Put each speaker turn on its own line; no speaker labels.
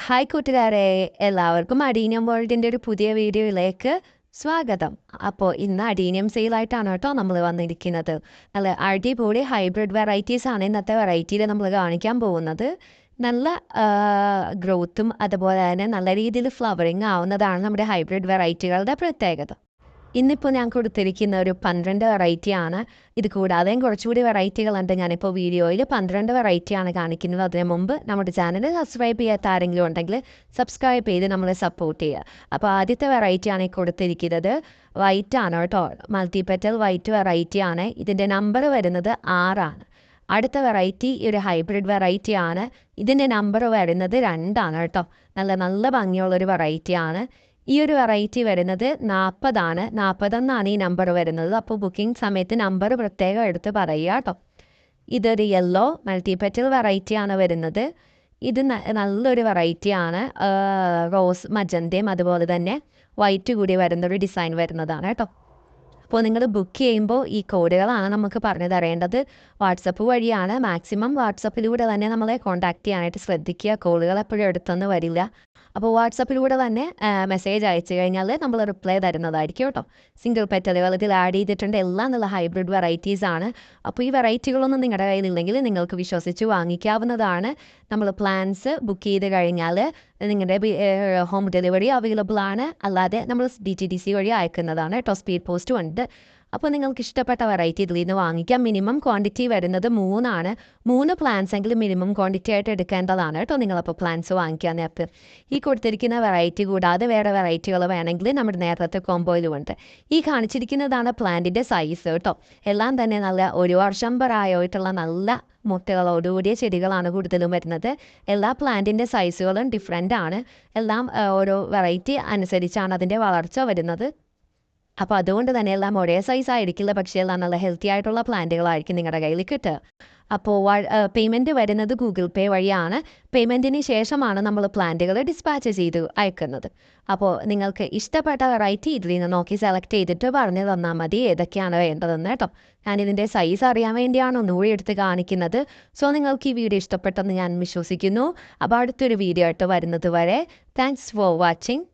Hi കൂട്ടുകാരെ, എല്ലാവർക്കും adenium വേൾഡിൻ്റെ ഒരു പുതിയ വീഡിയോയിലേക്ക് സ്വാഗതം. അപ്പോൾ ഇന്ന് അഡീനിയം സെയിലായിട്ടാണ് കേട്ടോ നമ്മൾ വന്നിരിക്കുന്നത്. നല്ല അടിപൊളി ഹൈബ്രിഡ് വെറൈറ്റീസ് ആണ് ഇന്നത്തെ വെറൈറ്റിയിൽ നമ്മൾ കാണിക്കാൻ പോകുന്നത്. നല്ല ഗ്രോത്തും അതുപോലെ തന്നെ നല്ല രീതിയിൽ ഫ്ലവറിങ് ആവുന്നതാണ് നമ്മുടെ ഹൈബ്രിഡ് വെറൈറ്റികളുടെ പ്രത്യേകത. ഇന്നിപ്പോൾ ഞാൻ കൊടുത്തിരിക്കുന്ന ഒരു 12 വെറൈറ്റിയാണ്. ഇത് കൂടാതെയും കുറച്ചുകൂടി വെറൈറ്റികളുണ്ട്. ഞാനിപ്പോൾ വീഡിയോയിൽ 12 വെറൈറ്റിയാണ് കാണിക്കുന്നത്. അതിന് മുമ്പ് നമ്മുടെ ചാനൽ സബ്സ്ക്രൈബ് ചെയ്യാത്ത ആരെങ്കിലും ഉണ്ടെങ്കിൽ സബ്സ്ക്രൈബ് ചെയ്ത് നമ്മളെ സപ്പോർട്ട് ചെയ്യുക. അപ്പോൾ ആദ്യത്തെ വെറൈറ്റിയാണ് ഈ കൊടുത്തിരിക്കുന്നത്. വൈറ്റ് ആണ് കേട്ടോ, മൾട്ടിപെറ്റൽ വൈറ്റ് വെറൈറ്റിയാണ്. ഇതിൻ്റെ നമ്പർ വരുന്നത് 6 ആണ്. അടുത്ത വെറൈറ്റി ഒരു ഹൈബ്രിഡ് വെറൈറ്റിയാണ്. ഇതിൻ്റെ നമ്പർ വരുന്നത് 2 ആണ് കേട്ടോ. നല്ല ഭംഗിയുള്ളൊരു വെറൈറ്റിയാണ്. ഈ ഒരു വെറൈറ്റി വരുന്നത് 40 ആണ്. 40 എന്നാണ് ഈ നമ്പർ വരുന്നത്. അപ്പോൾ ബുക്കിംഗ് സമയത്ത് നമ്പർ പ്രത്യേകം എടുത്ത് പറയുക കേട്ടോ. ഇതൊരു യെല്ലോ മൾട്ടിപെറ്റൽ വെറൈറ്റിയാണ് വരുന്നത്. ഇത് നല്ലൊരു വെറൈറ്റിയാണ്. റോസ് മജന്തയും അതുപോലെ തന്നെ വൈറ്റ് കൂടി വരുന്നൊരു ഡിസൈൻ വരുന്നതാണ് കേട്ടോ. അപ്പോൾ നിങ്ങൾ ബുക്ക് ചെയ്യുമ്പോൾ ഈ കോഡുകളാണ് നമുക്ക് പറഞ്ഞു തരേണ്ടത്. വാട്സപ്പ് വഴിയാണ്. മാക്സിമം വാട്സപ്പിലൂടെ തന്നെ നമ്മളെ കോൺടാക്ട് ചെയ്യാനായിട്ട് ശ്രദ്ധിക്കുക. കോളുകൾ എപ്പോഴും എടുത്തൊന്നും വരില്ല. അപ്പോൾ വാട്സപ്പിലൂടെ തന്നെ മെസ്സേജ് അയച്ചു കഴിഞ്ഞാൽ നമ്മൾ റിപ്ലൈ തരുന്നതായിരിക്കും കേട്ടോ. സിംഗിൾ പെറ്റലുകൾ ഇതിൽ ആഡ് ചെയ്തിട്ടുണ്ട്. എല്ലാം നല്ല ഹൈബ്രിഡ് വെറൈറ്റീസ് ആണ്. അപ്പോൾ ഈ വെറൈറ്റികളൊന്നും നിങ്ങളുടെ കയ്യിലില്ലെങ്കിൽ നിങ്ങൾക്ക് വിശ്വസിച്ച് വാങ്ങിക്കാവുന്നതാണ്. നമ്മൾ പ്ലാൻസ് ബുക്ക് ചെയ്ത് കഴിഞ്ഞാൽ നിങ്ങളുടെ ഹോം ഡെലിവറി അവൈലബിൾ ആണ്. അല്ലാതെ നമ്മൾ DTDC വഴി അയക്കുന്നതാണ് കേട്ടോ. സ്പീഡ് പോസ്റ്റും ഉണ്ട്. അപ്പോൾ നിങ്ങൾക്ക് ഇഷ്ടപ്പെട്ട വെറൈറ്റി ഇതിൽ നിന്ന് വാങ്ങിക്കാം. മിനിമം ക്വാണ്ടിറ്റി വരുന്നത് 3 ആണ്. 3 പ്ലാൻസ് എങ്കിലും മിനിമം ക്വാണ്ടിറ്റി ആയിട്ട് എടുക്കേണ്ടതാണ് കേട്ടോ നിങ്ങളപ്പോൾ പ്ലാൻസ് വാങ്ങിക്കാൻ നേരത്ത്. ഈ കൊടുത്തിരിക്കുന്ന വെറൈറ്റി കൂടാതെ വേറെ വെറൈറ്റികൾ വേണമെങ്കിൽ നമ്മുടെ നേരത്തെ കോംബോയിലുമുണ്ട്. ഈ കാണിച്ചിരിക്കുന്നതാണ് പ്ലാന്റിൻ്റെ സൈസ് കേട്ടോ. എല്ലാം തന്നെ നല്ല 1 വർഷം പ്രായമായിട്ടുള്ള നല്ല മുട്ടകളോടുകൂടിയ ചെടികളാണ് കൂടുതലും വരുന്നത്. എല്ലാ പ്ലാന്റിൻ്റെ സൈസുകളും ഡിഫറെൻ്റ് ആണ്. എല്ലാം ഓരോ വെറൈറ്റി അനുസരിച്ചാണ് അതിൻ്റെ വളർച്ച വരുന്നത്. അപ്പോൾ അതുകൊണ്ട് തന്നെ എല്ലാം ഒരേ സൈസ് ആയിരിക്കില്ല, പക്ഷേ എല്ലാം നല്ല ഹെൽത്തി ആയിട്ടുള്ള പ്ലാന്റുകളായിരിക്കും നിങ്ങളുടെ കയ്യിൽ കിട്ടുക. അപ്പോൾ പേയ്മെൻറ്റ് വരുന്നത് ഗൂഗിൾ പേ വഴിയാണ്. പേയ്മെൻറ്റിന് ശേഷമാണ് നമ്മൾ പ്ലാന്റുകൾ ഡിസ്പാച്ച് ചെയ്ത് അയക്കുന്നത്. അപ്പോൾ നിങ്ങൾക്ക് ഇഷ്ടപ്പെട്ട വെറൈറ്റി ഇതിൽ നിന്ന് നോക്കി സെലക്ട് ചെയ്തിട്ട് പറഞ്ഞു തന്നാൽ മതി ഏതൊക്കെയാണ് വേണ്ടതെന്ന് കേട്ടോ. ഞാനിതിൻ്റെ സൈസ് അറിയാൻ വേണ്ടിയാണ് ഒന്നുകൂടി എടുത്ത് കാണിക്കുന്നത്. സോ നിങ്ങൾക്ക് ഈ വീഡിയോ ഇഷ്ടപ്പെട്ടെന്ന് ഞാൻ വിശ്വസിക്കുന്നു. അപ്പോൾ അടുത്തൊരു വീഡിയോ ആയിട്ട് വരുന്നത് വരെ താങ്ക്സ് ഫോർ വാച്ചിങ്.